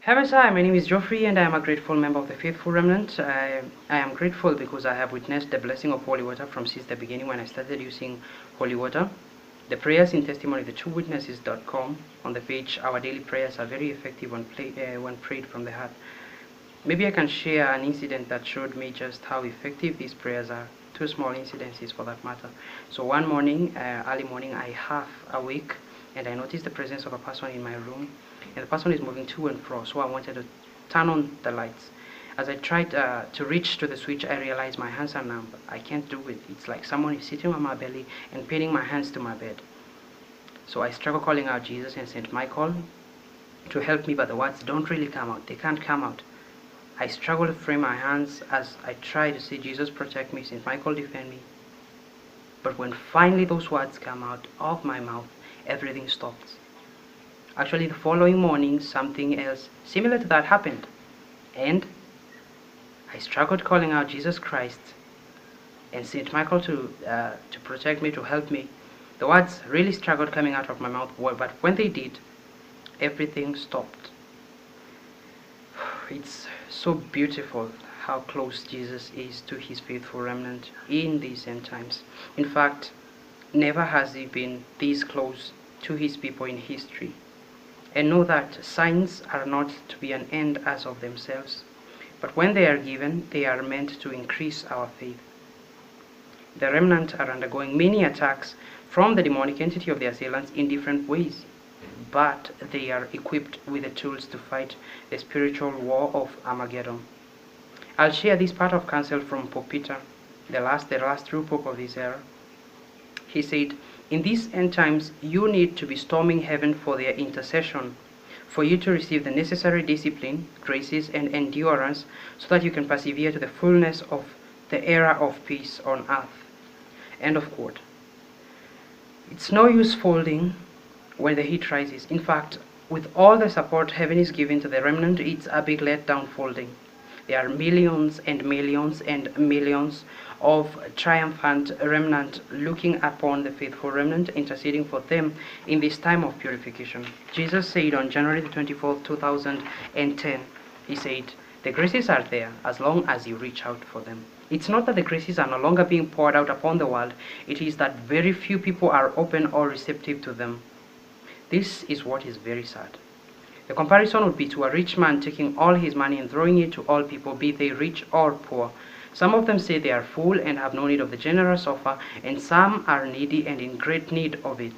Hi, my name is Geoffrey and I am a grateful member of the Faithful Remnant. I am grateful because I have witnessed the blessing of holy water from since the beginning when I started using holy water. The prayers in testimony, thetruewitnesses.com, on the page, our daily prayers are very effective when prayed from the heart. Maybe I can share an incident that showed me just how effective these prayers are. Two small incidences for that matter. So one morning, early morning, I half awake and I noticed the presence of a person in my room, and the person is moving to and fro, so I wanted to turn on the lights. As I tried to reach to the switch, I realized my hands are numb. I can't do it. It's like someone is sitting on my belly and pinning my hands to my bed. So I struggle calling out Jesus and St. Michael to help me, but the words don't really come out. They can't come out. I struggle to free my hands as I try to say, Jesus protect me, St. Michael defend me. But when finally those words come out of my mouth, everything stops. Actually, the following morning, something else similar to that happened. And I struggled calling out Jesus Christ and St. Michael to protect me, to help me. The words really struggled coming out of my mouth, but when they did, everything stopped. It's so beautiful how close Jesus is to his faithful remnant in these end times. In fact, never has he been this close to his people in history. And know that signs are not to be an end as of themselves, but when they are given, they are meant to increase our faith. The remnant are undergoing many attacks from the demonic entity of the assailants in different ways, but they are equipped with the tools to fight the spiritual war of Armageddon. I'll share this part of counsel from Pope Peter, the last true Pope of this era. He said, in these end times, you need to be storming heaven for their intercession, for you to receive the necessary discipline, graces, and endurance so that you can persevere to the fullness of the era of peace on earth. End of quote. It's no use folding when the heat rises. In fact, with all the support heaven is giving to the remnant, it's a big letdown folding. There are millions and millions and millions of triumphant remnant looking upon the faithful remnant, interceding for them in this time of purification. Jesus said on January the 24th, 2010, he said, the graces are there as long as you reach out for them. It's not that the graces are no longer being poured out upon the world, it is that very few people are open or receptive to them. This is what is very sad. The comparison would be to a rich man taking all his money and throwing it to all people, be they rich or poor. Some of them say they are full and have no need of the generous offer, and some are needy and in great need of it.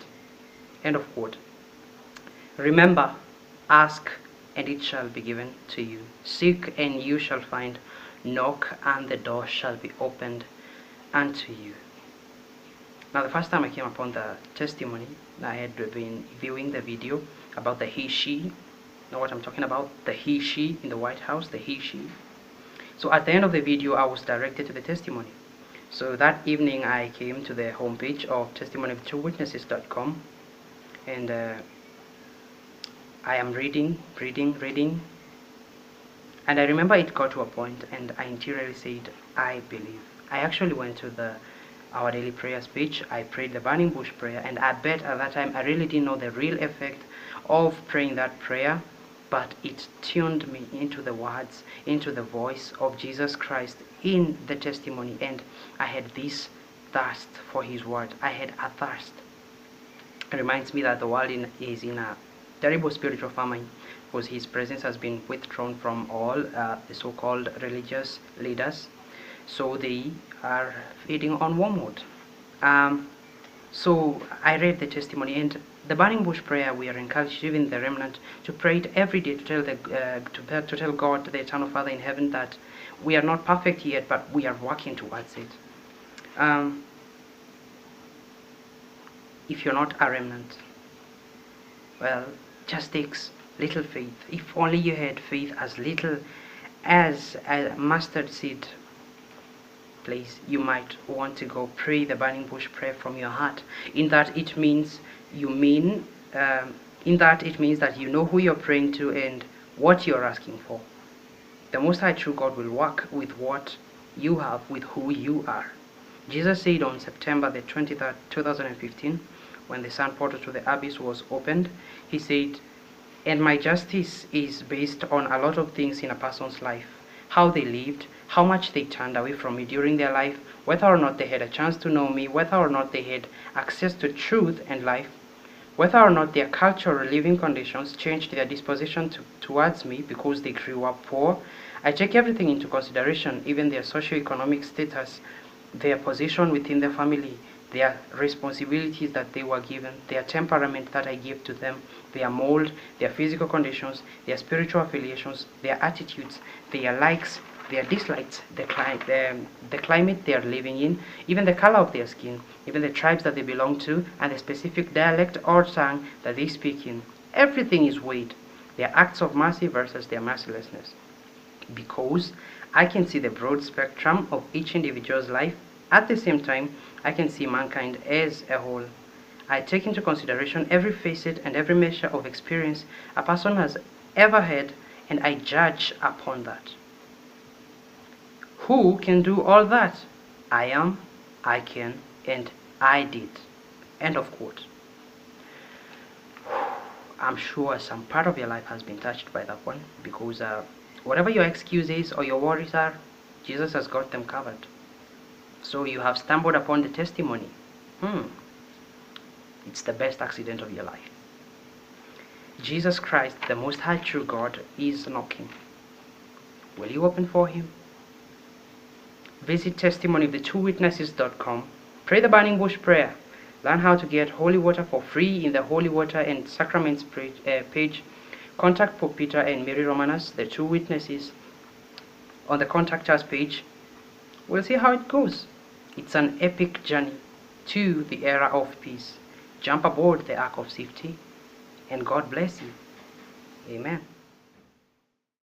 End of quote. Remember, ask and it shall be given to you. Seek and you shall find. Knock and the door shall be opened unto you. Now, the first time I came upon the testimony, I had been viewing the video about the he-she. Know what I'm talking about? The he-she in the White House, the he-she. So at the end of the video, I was directed to the testimony. So that evening, I came to the homepage of testimonythetruewitnesses.com, and I am reading, and I remember it got to a point, and I interiorly said, I believe. I actually went to our daily prayers page. I prayed the burning bush prayer, and I bet at that time I really didn't know the real effect of praying that prayer, but it tuned me into the words, into the voice of Jesus Christ in the testimony, and I had this thirst for his word. I had a thirst. It reminds me that the world is in a terrible spiritual famine because his presence has been withdrawn from all the so-called religious leaders, so they are feeding on wormwood. So I read the testimony, and the burning bush prayer, we are encouraged, even the remnant, to pray it every day, to tell God, the eternal Father in heaven, that we are not perfect yet, but we are working towards it. If you're not a remnant, well, just takes little faith. If only you had faith as little as a mustard seed, please, you might want to go pray the burning bush prayer from your heart. In that it means that you know who you're praying to and what you're asking for. The Most High true God will work with what you have, with who you are. Jesus said on September the 23rd, 2015, when the sun portal to the abyss was opened, he said, And my justice is based on a lot of things in a person's life. How they lived, how much they turned away from me during their life, whether or not they had a chance to know me, whether or not they had access to truth and life, whether or not their cultural living conditions changed their disposition towards me because they grew up poor. I take everything into consideration, even their socioeconomic status, their position within the family, their responsibilities that they were given, their temperament that I gave to them, their mold, their physical conditions, their spiritual affiliations, their attitudes, their likes, their dislikes, the climate they are living in, even the color of their skin, even the tribes that they belong to, and the specific dialect or tongue that they speak in. Everything is weighed. Their acts of mercy versus their mercilessness. Because I can see the broad spectrum of each individual's life. At the same time, I can see mankind as a whole. I take into consideration every facet and every measure of experience a person has ever had, and I judge upon that. Who can do all that? I am, I can, and I did. End of quote. I'm sure some part of your life has been touched by that one, because whatever your excuses or your worries are, Jesus has got them covered. So you have stumbled upon the testimony. It's the best accident of your life. Jesus Christ, the Most High True God, is knocking. Will you open for Him? Visit testimonyofthetwowitnesses.com. Pray the burning bush prayer. Learn how to get holy water for free in the Holy Water and Sacraments page. Contact Pope Peter and Mary Romanus, the two witnesses, on the Contact Us page. We'll see how it goes. It's an epic journey to the era of peace. Jump aboard the Ark of Safety, and God bless you. Amen.